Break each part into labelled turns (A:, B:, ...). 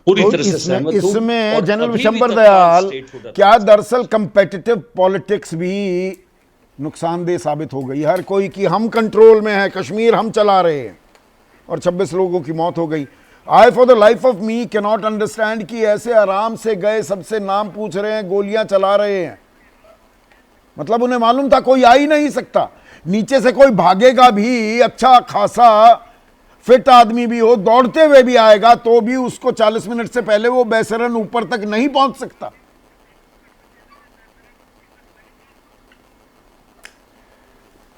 A: पूरी
B: तो
A: तरह से
B: इसमें
A: सहमत हूं।
B: इसमें
A: और
B: जनरल
A: अभी भी
B: विशंबर
A: तक
B: दयाल,
A: स्टेटहुड
B: क्या दरअसल कंपेटिटिव पॉलिटिक्स भी नुकसानदेह साबित हो गई? हर कोई कि हम कंट्रोल में है, कश्मीर हम चला रहे हैं, और 26 लोगों की मौत हो गई। I for the life of me can not understand कि ऐसे आराम से गए, सबसे नाम पूछ रहे हैं, गोलियां चला रहे हैं। मतलब उन्हें मालूम था कोई आ ही नहीं सकता, नीचे से कोई भागेगा भी, अच्छा खासा फिट आदमी भी हो, दौड़ते हुए भी आएगा, तो भी उसको 40 मिनट से पहले वो बेसरन ऊपर तक नहीं पहुंच सकता।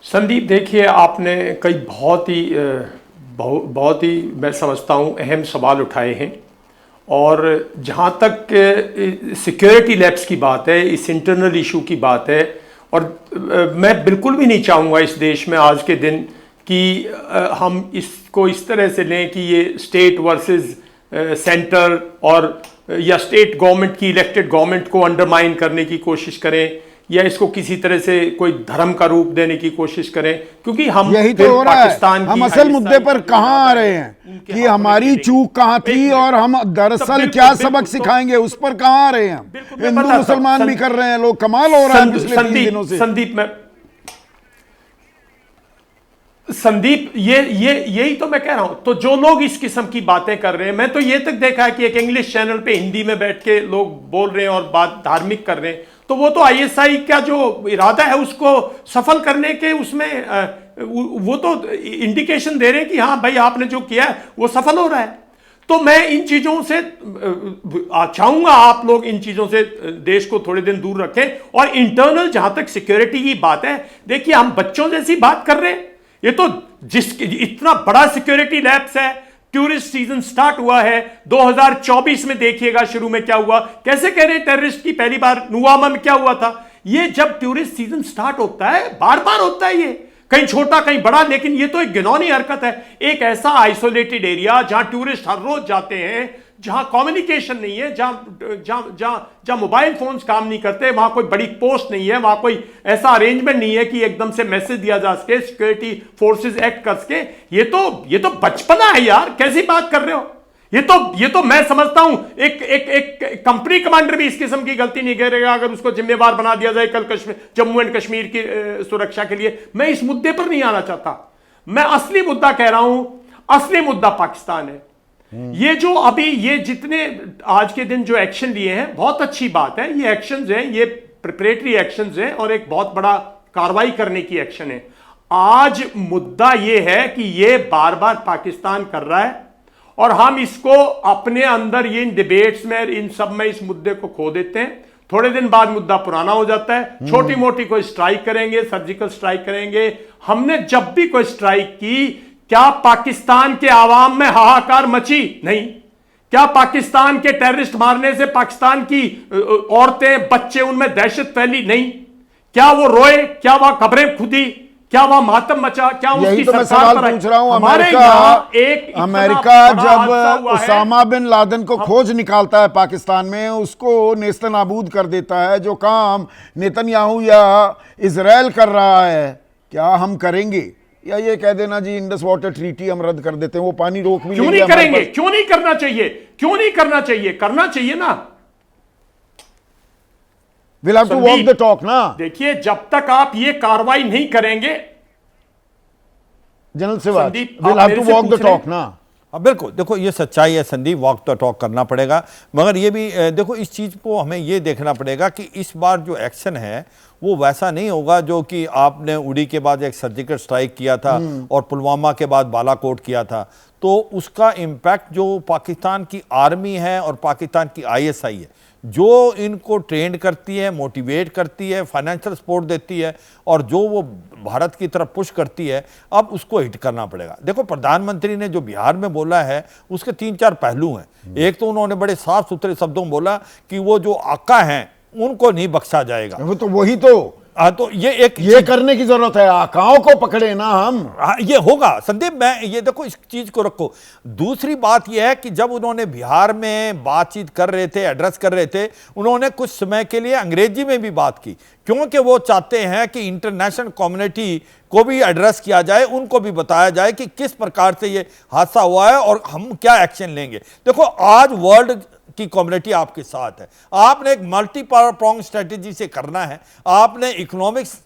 C: संदीप, देखिए, आपने कई बहुत ही मैं समझता हूं अहम सवाल उठाए हैं। और जहां तक सिक्योरिटी लैप्स की बात है, इस इंटरनल इशू की बात है, और मैं बिल्कुल भी नहीं चाहूँगा इस देश में आज के दिन कि हम इसको इस तरह से लें कि ये स्टेट वर्सेस सेंटर और या स्टेट गवर्नमेंट की इलेक्टेड गवर्नमेंट को अंडरमाइन करने की कोशिश करें, या इसको किसी तरह से कोई धर्म का रूप देने की कोशिश करें, क्योंकि हम
B: यही तो हो रहा
C: पाकिस्तान
B: है। हम असल मुद्दे पर कहां आ रहे हैं कि हमारी चूक कहां थी और हम दरअसल क्या सबक सिखाएंगे, उस पर कहां आ रहे हैं। हिंदू मुसलमान भी कर रहे हैं लोग, कमाल हो रहा है पिछले 3 दिनों से।
C: संदीप, यही तो मैं कह रहा हूं। तो जो लोग इस किस्म की बातें कर रहे हैं, मैं तो ये तक देखा है कि एक इंग्लिश चैनल पे हिंदी में बैठ के लोग बोल रहे हैं और बात धार्मिक कर रहे हैं, तो वो तो आईएसआई का जो इरादा है उसको सफल करने के उसमें वो तो इंडिकेशन दे रहे हैं कि हाँ भाई, आपने जो किया है वो सफल हो रहा है। तो मैं इन चीजों से चाहूंगा आप लोग इन चीजों से देश को थोड़े दिन दूर रखें। और इंटरनल जहां तक सिक्योरिटी की बात है, देखिए, हम बच्चों जैसी बात कर रहे हैं। ये तो इतना बड़ा सिक्योरिटी लैप्स है, टूरिस्ट सीजन स्टार्ट हुआ है 2024 में, देखिएगा शुरू में क्या हुआ, कैसे कह रहे हैं टेररिस्ट की पहली बार नुवामा में क्या हुआ था। ये जब टूरिस्ट सीजन स्टार्ट होता है, बार बार होता है, ये कहीं छोटा कहीं बड़ा, लेकिन ये तो एक घिनौनी हरकत है। एक ऐसा आइसोलेटेड एरिया जहां टूरिस्ट हर रोज जाते हैं, जहां कम्युनिकेशन नहीं है, जहां मोबाइल फोन्स काम नहीं करते, वहां कोई बड़ी पोस्ट नहीं है, वहां कोई ऐसा अरेंजमेंट नहीं है कि एकदम से मैसेज दिया जा सके, सिक्योरिटी फोर्सेस एक्ट कर सके। ये तो बचपना है यार, कैसी बात कर रहे हो। ये तो मैं समझता हूं एक कंपनी कमांडर भी इस किस्म की गलती नहीं करेगा अगर उसको जिम्मेवार बना दिया जाए कल जम्मू एंड कश्मीर की सुरक्षा के लिए। मैं इस मुद्दे पर नहीं आना चाहता, मैं असली मुद्दा कह रहा हूं। असली मुद्दा पाकिस्तान है। ये जो अभी ये जितने आज के दिन जो एक्शन लिए हैं, बहुत अच्छी बात है। ये एक्शंस हैं, ये प्रिपरेटरी एक्शंस हैं और एक बहुत बड़ा कार्रवाई करने की एक्शन है। आज मुद्दा ये है कि ये बार बार पाकिस्तान कर रहा है और हम इसको अपने अंदर ये इन डिबेट्स में, इन सब में इस मुद्दे को खो देते हैं। थोड़े दिन बाद मुद्दा पुराना हो जाता है, छोटी मोटी कोई स्ट्राइक करेंगे, सर्जिकल स्ट्राइक करेंगे। हमने जब भी कोई स्ट्राइक की, क्या पाकिस्तान के आवाम में हाहाकार मची? नहीं। क्या पाकिस्तान के टेररिस्ट मारने से पाकिस्तान की औरतें, बच्चे, उनमें दहशत फैली? नहीं। क्या वो रोए? क्या वह कब्रें खुदी? क्या वह मातम मचा? क्या उसकी
B: तो मैं
C: सरकार
B: सवाल
C: पर
B: पूछ रहा हूं।
C: अमेरिका
B: जब उसामा बिन लादेन को खोज निकालता है पाकिस्तान में, उसको नेस्तनाबूद कर देता है, जो काम नेतन्याहू या इजराइल कर रहा है, क्या हम करेंगे? या ये कह देना जी इंडस वाटर ट्रीटी हम रद्द कर देते हैं, वो पानी रोक भी
C: क्यों नहीं करेंगे? क्यों नहीं करना चाहिए? क्यों नहीं करना चाहिए? करना चाहिए ना।
B: We'll have to walk the talk ना।
C: देखिए, जब तक आप ये कार्रवाई नहीं करेंगे,
B: general Siwach, we'll have to walk the talk ना।
D: बिल्कुल, देखो ये सच्चाई है संदीप, वॉक द टॉक करना पड़ेगा। मगर ये भी देखो, इस चीज़ को हमें ये देखना पड़ेगा कि इस बार जो एक्शन है वो वैसा नहीं होगा जो कि आपने उड़ी के बाद एक सर्जिकल स्ट्राइक किया था और पुलवामा के बाद बालाकोट किया था। तो उसका इम्पैक्ट जो पाकिस्तान की आर्मी है और पाकिस्तान की आईएसआई है, जो इनको ट्रेंड करती है, मोटिवेट करती है, फाइनेंशियल सपोर्ट देती है और जो वो भारत की तरफ पुश करती है, अब उसको हिट करना पड़ेगा। देखो, प्रधानमंत्री ने जो बिहार में बोला है उसके 3-4 पहलू हैं। एक तो उन्होंने बड़े साफ सुथरे शब्दों में बोला कि वो जो आका हैं उनको नहीं बख्शा जाएगा।
B: वो तो वही तो
D: तो
B: ये करने की जरूरत है, आकाओं को पकड़े ना हम।
D: ये होगा संदीप, मैं ये देखो इस चीज को रखो। दूसरी बात ये है कि जब उन्होंने बिहार में बातचीत कर रहे थे, एड्रेस कर रहे थे, उन्होंने कुछ समय के लिए अंग्रेजी में भी बात की, क्योंकि वो चाहते हैं कि इंटरनेशनल कम्युनिटी को भी एड्रेस किया जाए, उनको भी बताया जाए कि किस प्रकार से ये हादसा हुआ है और हम क्या एक्शन लेंगे। देखो आज वर्ल्ड की कम्युनिटी आपके साथ है, आपने एक मल्टी प्रोंग स्ट्रेटेजी से करना है। आपने इकोनॉमिक्स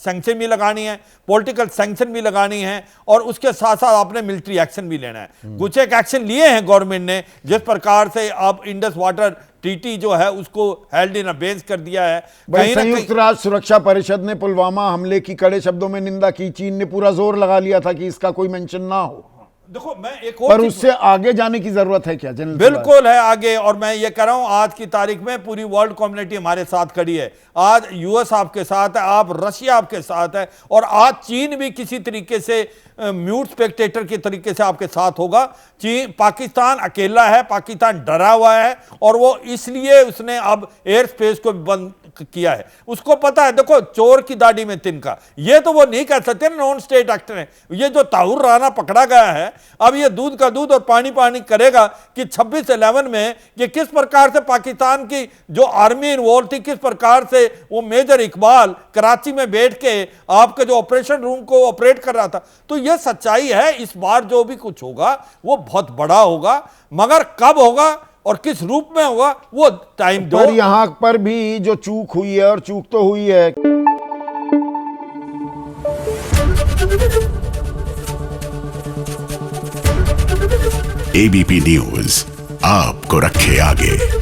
D: सैंक्शन भी लगानी है, पॉलिटिकल सैंक्शन भी लगानी है, और उसके साथ साथ आपने मिलिट्री एक्शन भी लेना है। कुछ एक एक्शन लिए हैं गवर्नमेंट ने, जिस प्रकार से अब इंडस वाटर ट्रीटी जो है उसको हेल्ड इन अबेंस कर दिया है।
B: भाई संयुक्त राष्ट्र सुरक्षा परिषद ने पुलवामा हमले की कड़े शब्दों में निंदा की, चीन ने पूरा जोर लगा लिया था कि इसका कोई मेंशन ना हो।
D: देखो मैं एक और
B: पर उससे आगे जाने की जरूरत है क्या जनरल?
D: बिल्कुल है आगे, और मैं ये कह रहा हूं आज की तारीख में पूरी वर्ल्ड कम्युनिटी हमारे साथ खड़ी है। आज यूएस आपके साथ है, आप रशिया आपके साथ है, और आज चीन भी किसी तरीके से म्यूट स्पेक्टेटर के तरीके से आपके साथ होगा। चीन, पाकिस्तान अकेला है, पाकिस्तान डरा हुआ है, और वो इसलिए उसने अब एयर स्पेस को बंद किया है। उसको पता है, देखो चोर की दाढ़ी में तिनका, ये तो वो नहीं कह सकते नॉन स्टेट एक्टर है। ये जो ताहुर राना पकड़ा गया है, अब ये दूध का दूध और पानी पानी करेगा कि 26/11 में ये किस प्रकार से पाकिस्तान की जो आर्मी इन्वॉल्व थी, किस प्रकार से वो मेजर इकबाल कराची में बैठ के आपके जो ऑपरेशन रूम को ऑपरेट कर रहा था। तो ये सच्चाई है, इस बार जो भी कुछ होगा वो बहुत बड़ा होगा, मगर कब होगा और किस रूप में होगा वो टाइम दो।
B: पर यहां पर भी जो चूक हुई है, और चूक तो हुई है,
A: एबीपी न्यूज आपको रखे आगे।